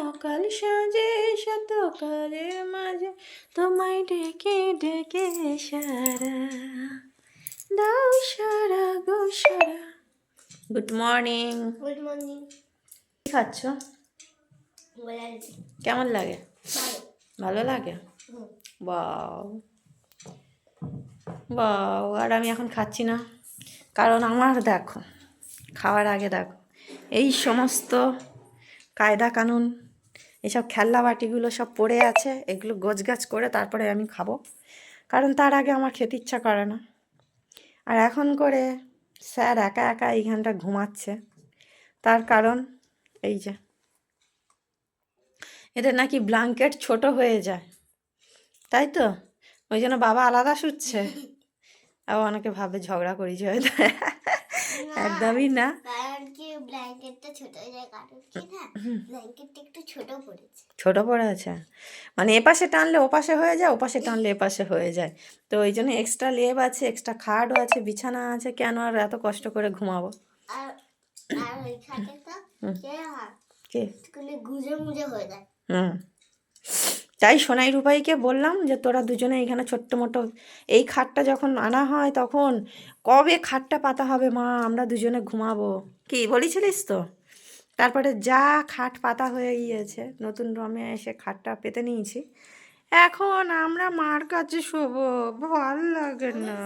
সকাল সাজে শত কালের মাঝে তোমায় ডেকে ডেকে সারা দাও সারা গো সারা। Good morning. Good morning. কি খাচ্ছ? কেমন লাগে? ভালো লাগে? বাও বাও। আর আমি এখন খাচ্ছি না, কারণ আমার দেখো খাওয়ার আগে দেখো এই সমস্ত কায়দা কানুন, এসব খেলনা বাটিগুলো সব পড়ে আছে, এগুলো গোছগাছ করে তারপরে আমি খাবো, কারণ তার আগে আমার খেতে ইচ্ছা করে না। আর এখন করে স্যার একা একা এইখানটা ঘুমাচ্ছে, তার কারণ এই যে এদের নাকি ব্ল্যাঙ্কেট ছোট হয়ে যায়, তাই তো ওই জন্য বাবা আলাদা শুচ্ছে। আবার অনেকে ভাবে ঝগড়া করেছি হয়তো, একদমই না। কারণ কি ব্ল্যাঙ্কেটটা ছোট হয়ে যায়, কারণ কি না ব্ল্যাঙ্কেটটা একটু ছোট পড়েছে। ছোট পড়ে আছে, মানে এপাশে টানলে ওপাশে হয়ে যায়, ওপাশে টানলে এপাশে হয়ে যায়, তো ওই জন্য এক্সট্রা লেপ আছে, এক্সট্রা খাটও আছে, বিছানা আছে, কেন আর এত কষ্ট করে ঘুমাবো। আর আর ওই খাটেটা কে স্কুলে গুজে মুজে হয়ে যায়। তাই সোনাই রূপাইকে বললাম যে তোরা দুজনে এইখানে ছোট্ট মোটো, এই খাটটা যখন আনা হয় তখন কবে খাটটা পাতা হবে মা, আমরা দুজনে ঘুমাবো, কি বলেছিলিস তো? তারপরে যা খাট পাতা হয়ে গিয়েছে, নতুন রমে এসে খাটটা পেতে নিয়েছি, এখন আমরা মার কাছে শোবো, ভাল লাগে না,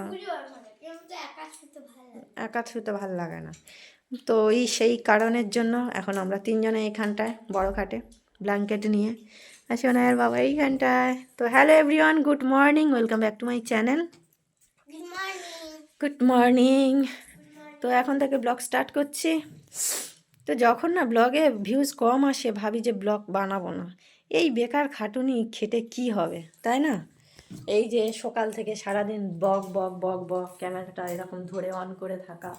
একা শুতে ভাল লাগে না। তো সেই কারণের জন্য এখন আমরা তিনজনে এইখানটায় বড় খাটে ব্ল্যাঙ্কেট নিয়ে আছি, ওনার বাবা এইখানটায়। তো hello everyone, good morning, welcome back to my channel. Good morning. তো এখন থেকে ব্লগ স্টার্ট করছি। তো যখন না ব্লগে ভিউজ কম আসে, ভাবি যে ব্লগ বানাবো না, এই বেকার খাটুনি খেটে কি হবে, তাই না? এই যে সকাল থেকে সারাদিন বক বক বক বক ক্যামেরাটা এরকম ধরে অন করে থাকা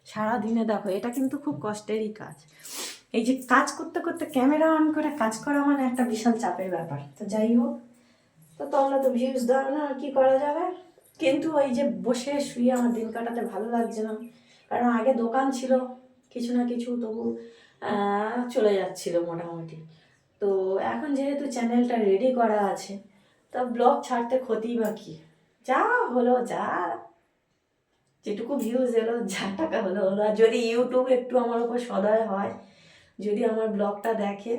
সারাদিনে, দেখো এটা কিন্তু খুব কষ্টেরই কাজ। এই যে কাজ করতে করতে ক্যামেরা অন করে কাজ করা মানে একটা বিশাল চাপের ব্যাপার। তো যাই হোক, তো তোমরা তো ভিউজ দাও না, আর কি করা যাবে। কিন্তু ওই যে বসে শুয়ে আমার দিন কাটাতে ভালো লাগছে না, কারণ আগে দোকান ছিল, কিছু না কিছু তবু চলে যাচ্ছিল মোটামুটি। তো এখন যেহেতু চ্যানেলটা রেডি করা আছে, তা ব্লগ ছাড়তে ক্ষতি বা কি, যা হলো যা, যেটুকু ভিউজ এলো, যা টাকা হলো হলো। আর যদি ইউটিউব একটু আমার উপর সদয় হয়, যদি আমার ব্লগটা দেখে,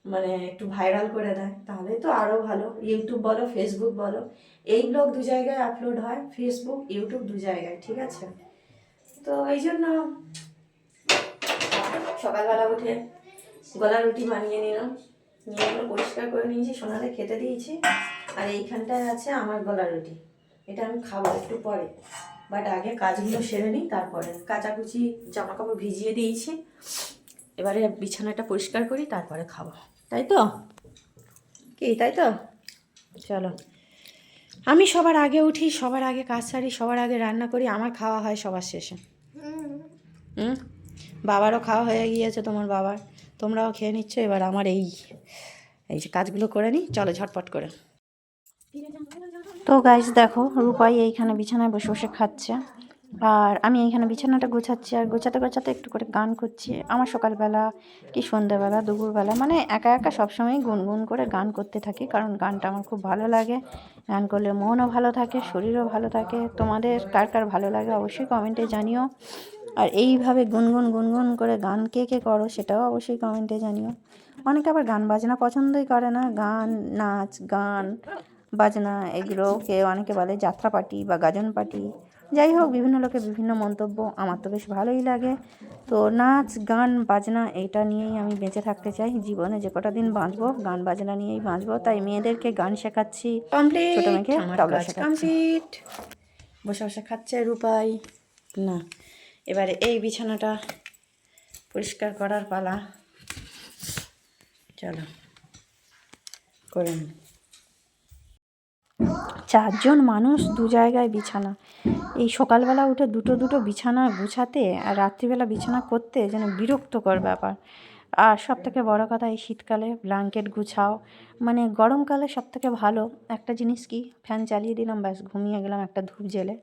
মানে একটু ভাইরাল করে দেয়, তাহলে তো আরও ভালো। ইউটিউব বলো ফেসবুক বলো, এই ব্লগ দু জায়গায় আপলোড হয়, ফেসবুক ইউটিউব দু জায়গায়, ঠিক আছে? তো এই জন্য সকালবেলা উঠে গলা রুটি বানিয়ে নিলাম, নিয়ে এগুলো পরিষ্কার করে নিয়েছি, সোনারে খেতে দিয়েছি। আর এইখানটায় আছে আমার গলা রুটি, এটা আমি খাবো একটু পরে, বাট আগে কাজগুলো সেরে নিই, তারপরে কাচাকুচি জামা কাপড় ভিজিয়ে দিয়েছি, এবারে বিছানাটা পরিষ্কার করি, তারপরে খাবো, তাই তো? কি তাই তো? চলো, আমি সবার আগে উঠি, সবার আগে কাজ সারি, সবার আগে রান্না করি, আমার খাওয়া হয় সবার শেষে। বাবারও খাওয়া হয়ে গিয়েছে, তোমার বাবার, তোমরাও খেয়ে নিচ্ছ, এবার আমার এই যে কাজগুলো করে নিই, চলো ঝটপট করে। তো গাইস দেখো, রূপাই এইখানে বিছানায় বসে বসে খাচ্ছে, আর আমি এইখানে বিছানাটা গোছাচ্ছি, আর গোছাতে গোছাতে একটু করে গান করছি। আমার সকালবেলা কি সন্ধ্যাবেলা দুপুরবেলা মানে একা একা সবসময় গুনগুন করে গান করতে থাকি, কারণ গানটা আমার খুব ভালো লাগে। গান করলে মনও ভালো থাকে, শরীরও ভালো থাকে। তোমাদের কার কার ভালো লাগে অবশ্যই কমেন্টে জানিও। আর এইভাবে গুনগুন গুনগুন করে গান কে কে করো সেটাও অবশ্যই কমেন্টে জানিও। অনেকে আবার গান বাজনা পছন্দই করে না, গান নাচ গান বাজনা এগুলোকে অনেকে বলে যাত্রা পার্টি বা গাজন পার্টি। যাই হোক, বিভিন্ন লোকের বিভিন্ন মন্তব্য, আমার তো বেশ ভালোই লাগে। তো নাচ গান বাজনা এইটা নিয়েই আমি বেঁচে থাকতে চাই, জীবনে যে কটা দিন বাঁচবো গান বাজনা নিয়েই বাঁচবো। তাই মেয়েদেরকে গান শেখাচ্ছি, ছোটো মেয়েকে তবলা শেখাচ্ছি। বসে বসে খাচ্ছে রূপাই না। এবারে এই বিছানাটা পরিষ্কার করার পালা, চলো করে নিই। 4 জন মানুষ 2 জায়গায় বিছানা, এই সকালবেলা উঠে দুটো দুটো বিছানা গুছাতে আর রাত্রিবেলা বিছানা করতে যেন বিরক্তকর ব্যাপার। আর সবথেকে বড় কথা, এই শীতকালে ব্ল্যাঙ্কেট গুছাও, মানে গরমকালে সবথেকে ভালো একটা জিনিস কি, ফ্যান চালিয়ে দিলাম, ব্যাস ঘুমিয়ে গেলাম একটা ধূপ জ্বেলে।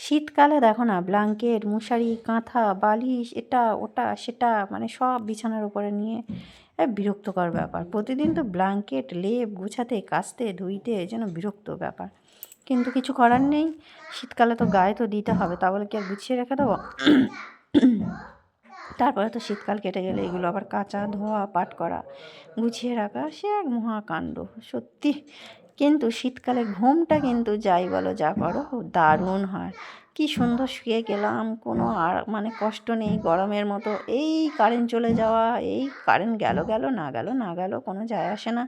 শীতকালে দেখো না, ব্ল্যাঙ্কেট মশারি কাঁথা বালিশ এটা ওটা সেটা মানে সব বিছানার উপরে নিয়ে বিরক্তকর ব্যাপার। প্রতিদিন তো ব্ল্যাঙ্কেট লেপ গুছাতে কাচতে ধুইতে যেন বিরক্ত ব্যাপার, কিন্তু কিছু করার নেই। শীতকালে তো গায়ে তো দিতে হবে, তা বলে কি আর গুছিয়ে রেখে দেবো? তারপরে তো শীতকাল কেটে গেলে এগুলো আবার কাচা ধোয়া পাট করা গুছিয়ে রাখা সে এক মহাকাণ্ড সত্যি। কিন্তু শীতকালে ঘুমটা কিন্তু যাই বলো যা করো দারুণ হয়। কি সুন্দর শুয়ে গেলাম, কোনো আর মানে কষ্ট নেই গরমের মতো। এই কারেন্ট চলে যাওয়া, এই কারেন্ট গেল গেল না গেল না গেল কোনো যায় আসে না।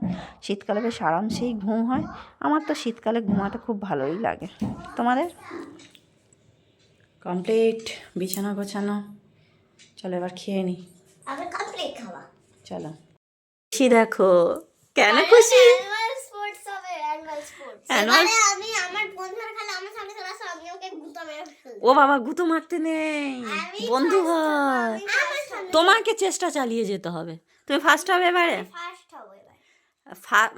শীতকালে বেশ আরামসেই ঘুম হয়। আমার তো শীতকালে ঘুমাতে খুব ভালোই লাগে। তোমাদের? কমপ্লিট বিছানা গোছানো, চলো এবার খেয়ে নি। আবার কমপ্লিট খাওয়া। চলো খুশি দেখো, কেন খুশি? অ্যানুয়াল স্পোর্টস হবে, অ্যানুয়াল স্পোর্টস। Annual- এবারে আমি আমার বন্ধুরা খালি আমার সামনে চলে আসো, আমি ওকে গুঁতো মেরে ফেলবো। ও বাবা, গুঁতো মারতে নেই, আমি বন্ধু first হবো, হয়। আমি first হবো। তোমাকে চেষ্টা চালিয়ে যেতে হবে। তুমি ফার্স্ট হবে এবারে। ফার্স্ট হবো এবার।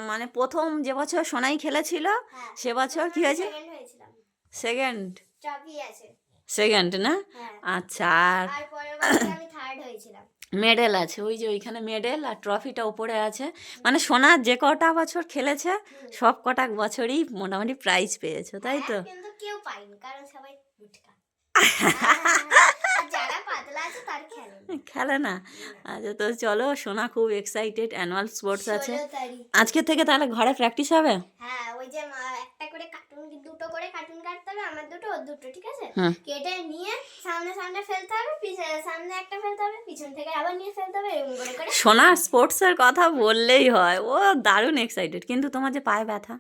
মানে প্রথম যে বছর সোনাই খেলেছিল হ্যাঁ, সে বছর কি হয়েছে? সেকেন্ড হয়েছিলাম। সেকেন্ড। ট্রফি আছে। সেকেন্ড না? হ্যাঁ। আচ্ছা, আর আর পরের বছর আমি থার্ড হয়েছিলাম। মেডেল আছে, ওই যে ওইখানে মেডেল আর ট্রফিটা উপরে আছে। মানে সোনা যে কটা বছর খেলেছে সব কটা বছরই মোটামুটি প্রাইজ পেয়েছো, তাই তো? হ্যাঁ, কিন্তু কেউ পায়নি কারণ সবাই গুটকা। আর যারা পাতলা আছে তার খেলে না। খেলে না। আচ্ছা, তো চলো, সোনা খুব এক্সাইটেড, অ্যানুয়াল স্পোর্টস আছে 16 তারিখ। আজকে থেকে, তাহলে ঘরে প্র্যাকটিস হবে। হ্যাঁ, ওই যে একটা করে কার্টুন, দুটো করে কার্টুন কাটতে হবে, আমার দুটো ওর দুটো, ঠিক আছে? হুম। কেটে নিয়ে সামনে সামনে ফেলতে হবে, সামনে একটা ফেলতে হবে, পিছন থেকে আবার নিয়ে ফেলতে হবে, এরকম করে করে। সোনা স্পোর্টসের কথা বললেই হয়, ও দারুণ এক্সাইটেড। কিন্তু তোমার যে পায়ে ব্যথা,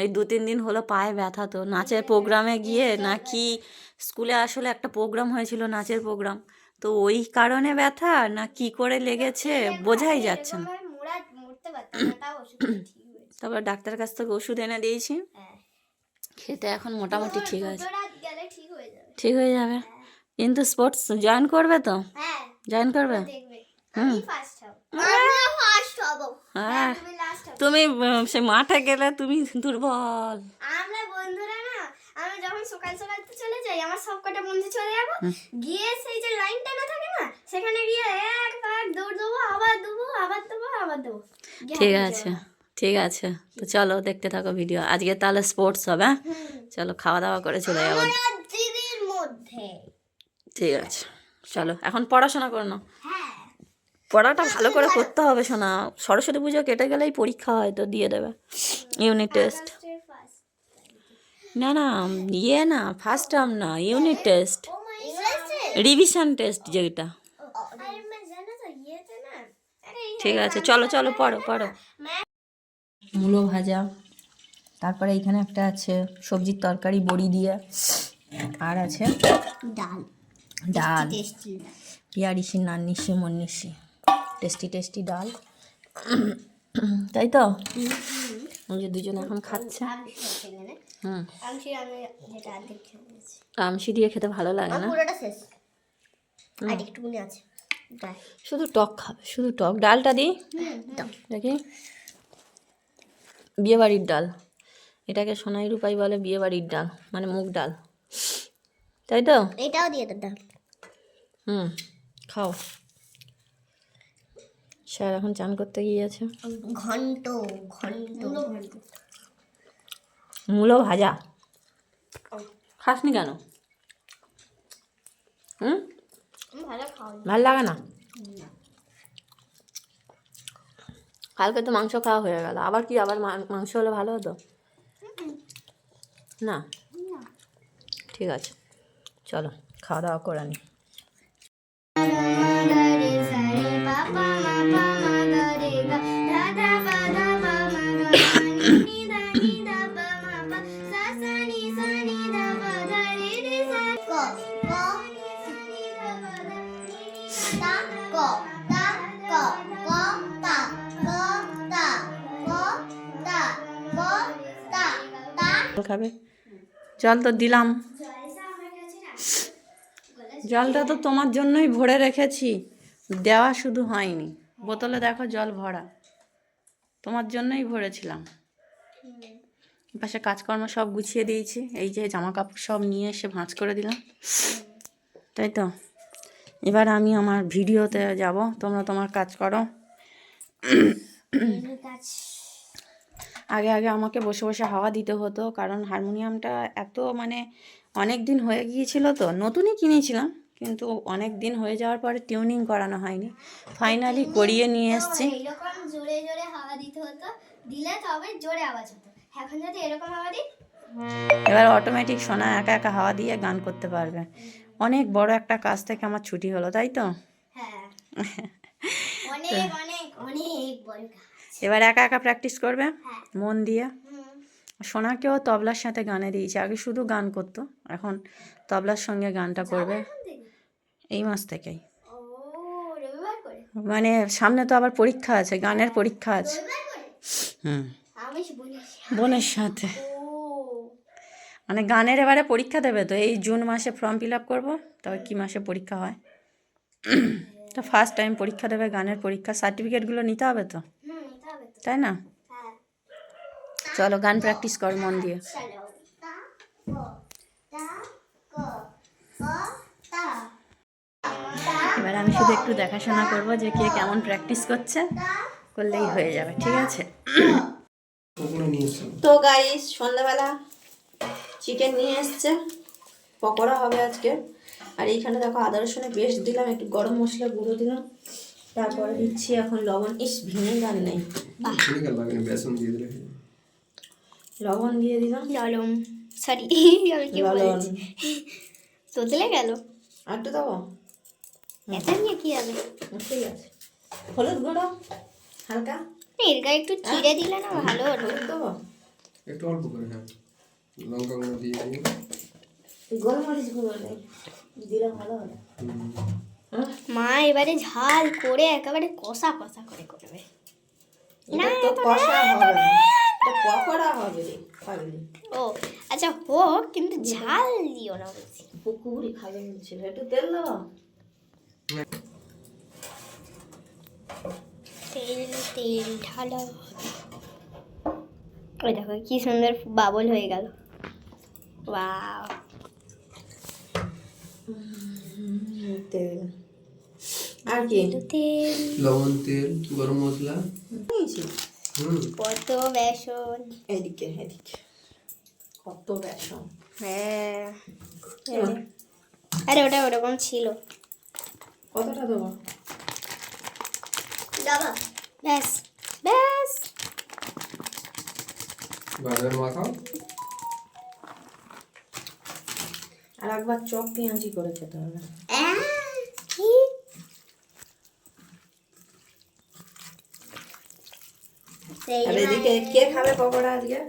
এই 2-3 দিন হলো পায়ে ব্যথা, তো নাচের প্রোগ্রামে গিয়ে নাকি স্কুলে আসলে একটা প্রোগ্রাম হয়েছিল, নাচের প্রোগ্রাম, তো ওই কারণে ব্যথা না কি করে লেগেছে বোঝাই যাচ্ছে না। এরকমভাবে মুড়তে পারতাম না, তাও ওষুধ খেয়ে ঠিক হয়েছে। তারপর ডাক্তার কাছ থেকে ওষুধ এনে দিয়েছি, হ্যাঁ, খেতে এখন মোটামুটি ঠিক আছে, দুটো রাত গেলে ঠিক হয়ে যাবে। ঠিক হয়ে যাবে। কিন্তু স্পোর্টস জয়েন করবে তো? হ্যাঁ, জয়েন করবে? ও দেখবে আমি ফার্স্ট হব। আমিও ফার্স্ট হব। হ্যাঁ, হ্যাঁ, তুমি লাস্ট হবে। তুমি সে মাঠে গেলে তুমি দুর্বল। আমরা বন্ধুরা না, আমি যখন সকাল সকাল তো চলে যাই, আমার সব কটা বন্ধু চলে যাবো, গিয়ে সেই যে লাইনটা না থাকে না, সেখানে গিয়ে একবার দৌড় দেবো, আবার দেবো, আবার দেবো, আবার দেবো। গিয়ে ঠিক হাঁপিয়ে আছে, যাবো। ঠিক আছে, তো চলো দেখতে থাকো ভিডিও। আজকে তাহলে স্পোর্টস হবে, হ্যাঁ? চলো খাওয়া দাওয়া করে চলে যাবো। আমরা দিদির মধ্যে। ঠিক আছে, চলো এখন পড়াশোনা করো না। হ্যাঁ, পড়াটা ভালো করে করতে হবে শোনা, সরস্বতী পুজো কেটে গেলেই পরীক্ষা হয়তো দিয়ে দেবে, ইউনিট টেস্ট। আগস্টের ফার্স্ট। না না, ইয়ে না, ফার্স্ট টার্ম না, ইউনিট টেস্ট, ও মাই ইংলিশে। রিভিশন টেস্ট যেটা। আরে मैं জানো তো ইয়েতে না, আরে ঠিক আছে, চলো চলো পড়ো পড়ো। মূলো ভাজা, তারপরে এইখানে একটা আছে সবজির তরকারি বড়ি দিয়ে, আর আছে ডাল। ডাল, টেস্টি ডাল। পিয়ারিশি নান্নিশি মন্নিশি, টেস্টি টেস্টি ডাল, তাই তো? ওই যে দুজন এখন খাচ্ছে। আমি খেয়েছি এখানে। হুম, আমি যেটা অর্ধেক খেয়ে নিয়েছি। আমসি দিয়ে খেতে ভালো লাগে না, পুরোটা শেষ। আর একটুকুনি আছে। ডাল। শুধু টক খাবে, শুধু টক। ডালটা দিই দাও। দেখি, বিয়েবাড়ির ডাল, এটাকে সোনাই রূপাই বলে বিয়েবাড়ির ডাল, মানে মুগ ডাল, তাই তো? এটাও দিয়ে দাও ডাল। হুম, খাও। স্যার এখন চান করতে গিয়েছে। ঘন্ট ঘন্ট ঘন্ট। মূলো ভাজা খাসনি কেন? হুম, ভালো খাও। ভাল লাগে না? কালকে তো মাংস খাওয়া হয়ে গেল, আবার কি আবার মাংস হলে ভালো হতো না? ঠিক আছে, চলো খাওয়া দাওয়া করে নি। খাবে? জল তো দিলাম, জলটা তো তোমার জন্যই ভরে রেখেছি, দেওয়া শুধু হয়নি। বোতলে দেখো জল ভরা, তোমার জন্যই ভরেছিলাম। পাশে কাজকর্ম সব গুছিয়ে দিয়েছি, এই যে জামা কাপড় সব নিয়ে এসে ভাঁজ করে দিলাম, তাই তো? এবার আমি আমার ভিডিওতে যাব, তোমরা তোমার কাজ করো। কাজ আগে আগে আমাকে বসে বসে হাওয়া দিতে হতো, কারণ হারমোনিয়ামটা এত মানে অনেক দিন হয়ে গিয়েছিল, তো নতুনই কিনেছিলাম, কিন্তু অনেক দিন হয়ে যাওয়ার পরে টিউনিং করানো হয়নি, ফাইনালি করিয়ে নিয়ে এসেছি। এইরকম জোরে জোরে হাওয়া দিতে হতো, দিলে তবে জোরে আওয়াজ হতো। এখন যদি এরকম হাওয়া দিই, এবার অটোমেটিক সোনা একা একা হাওয়া দিয়ে গান করতে পারবে। অনেক বড় একটা কাজ থেকে আমার ছুটি হলো, তাই তো? হ্যাঁ অনেক অনেক অনেক বড় কাজ। এবার একা একা প্র্যাকটিস করবে হ্যাঁ। মন দিয়ে। হুম। সোনাকেও তবলার সাথে গানে দিয়েছে, আগে শুধু গান করতো, এখন তবলার সঙ্গে গানটা করবে এখন থেকে? এই মাস থেকেই। ও, রবিবার করে? মানে সামনে তো আবার পরীক্ষা আছে, গানের পরীক্ষা আছে। রবিবার করে? হুম, আমি বলি বোনের সাথে। ও মানে গানের এবারে পরীক্ষা দেবে, তো এই জুন মাসে ফর্ম ফিল আপ করবো, তবে কি মাসে পরীক্ষা হয়। তো ফার্স্ট টাইম পরীক্ষা দেবে, গানের পরীক্ষা, সার্টিফিকেটগুলো নিতে হবে তো, হুম, নিতে হবে তো। তাই না? হ্যাঁ। চলো গান প্র্যাকটিস কর মন দিয়ে। চলো। তা ক তা ক ক তা এবার আমি শুধু একটু দেখাশোনা করবো যে কে কেমন প্র্যাকটিস করছে, করলেই হয়ে যাবে, ঠিক আছে? তো গাইস, সন্ধ্যাবেলা চিকেন নিয়ে এসছে, পকোড়া হবে আজকে। আর এইখানে দেখো আদা রসুনের পেস্ট দিলাম, একটু গরম মশলা গুঁড়ো দিলাম, তারপরে দিচ্ছি এখন লবণ। ইস, ভিনেগার নেই, লবণ দিয়ে দিলাম। ললম সরি আমি কি লবণ বলছি, তোতলে গেল। আর একটু দেবো? এটা নিয়ে কি হবে? ঠিক আছে। হলুদ গুঁড়ো হালকা, এর গায়ে একটু চিড়ে দিলে না ভালো হতো। হলুদ দেবো একটু অল্প করে, হ্যাঁ, লঙ্কা গুঁড়ো দিয়ে দিই। গোলমরিচ গুঁড়ো নেই, দিলে ভালো হবে। মা এবারে ঝাল করে একেবারে কষা কষা করে করবে। এটা তো কষা হবে না, এটা পকোড়া হবে রে পাগলি। ও আচ্ছা হোক, কিন্তু ঝাল দিও না বলছি। পুকুরি খাবে বলছিল, একটু তেল দেবো। তেল তেল ঢালো। ওই দেখো কি সুন্দর বাবল হয়ে গেল। ওয়াও। তেল আর কি? তেল লবণ, তেল, গরম মশলা নিয়েছি। কত বেসন। এদিকে এদিকে কত বেসন। হ্যাঁ আরে ওটা ওরকম ছিল। কতটা দেবো? দাদা ব্যাস ব্যাস। ভালো মাখাও। আর একবার চপ পেঁয়াজি করে খেতে হবে। কি? আর এদিকে কে খাবে পকোড়া আজকে?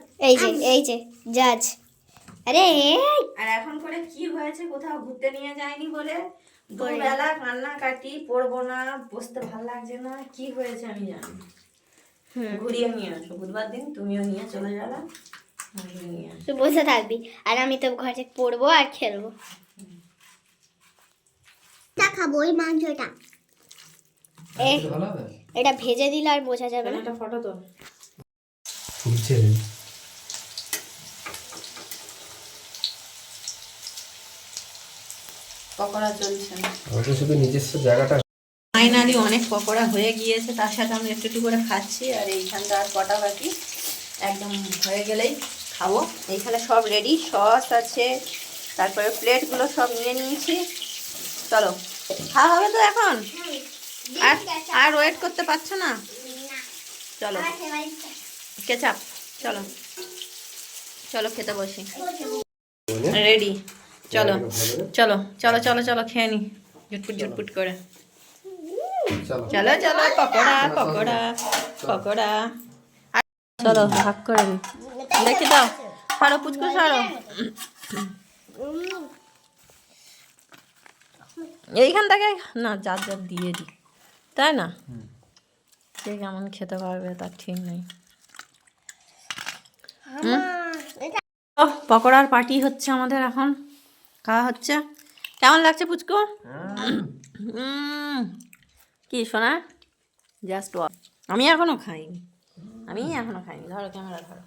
এই যে জাজ। আরে আর এখন করে কি হয়েছে, কোথাও ঘুরতে নিয়ে যায়নি বলে দুবেলা কান্না কাটি, পড়বো না, বসতে ভালো লাগছে না, কি হয়েছে আমি জানি। ঘুরিয়ে নিয়ে আসো, বুধবার দিন তুমিও নিয়ে চলে যাবে, ঘুরিয়ে নিয়ে আসো। তুই বসে থাকবি আর আমি তো ঘরে পড়বো আর খেলবো। খাবো ওই মাংসটা। ভালো হবে। এটা ভেজে দিলে আর বোঝা যাবে না। একটা ফটো তো। ফুটছে। পকোড়া চলছে না, আমাদের শুধু নিজস্ব জায়গাটা। ফাইনালি অনেক পকোড়া হয়ে গিয়েছে, তার সাথে আমরা একটু একটু করে খাচ্ছি। আর এইখানটা আর কটা বাকি, একদম হয়ে গেলেই খাবো। এইখানে সব রেডি, সস আছে, তারপরে প্লেটগুলো সব নিয়ে নিয়েছি। চলো খাওয়া হবে তো এখন, আর আর ওয়েট করতে পারছো না? চলো কেচাপ, চলো চলো খেতে বসি। রেডি, চলো চলো চলো চলো চলো খেয়ে নি ঝুটপুট ঝুটপুট করে। চলো চলো পকোড়া পকোড়া পকোড়া। চলো ভাগ করে নি, দেখে দাও, সারো পুচকু সারো। এইখান থেকে না যার যার দিয়ে দিই, তাই না? কে কেমন খেতে পারবে তার ঠিক নেই। পকোড়ার পার্টি হচ্ছে আমাদের এখন, খাওয়া হচ্ছে। কেমন লাগছে পুচকু? কি শোনা? জাস্ট আমি এখনো খাইনি, ধরো ক্যামেরা ধরো।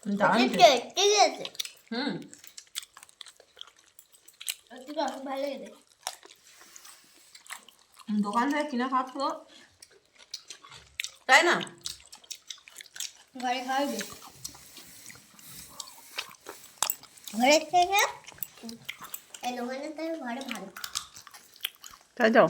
দারুণ ঠিক খেতে। আছে, ঠিক আছে। হুম সত্যি তো অনেক ভালো লেগেছে। দোকান থেকে কিনে খাওয়ার তো, তাই না? ঘরে খাওয়াবে ঘরের থেকে এই দোকানের থেকে ঘরে ভালো। তাই তো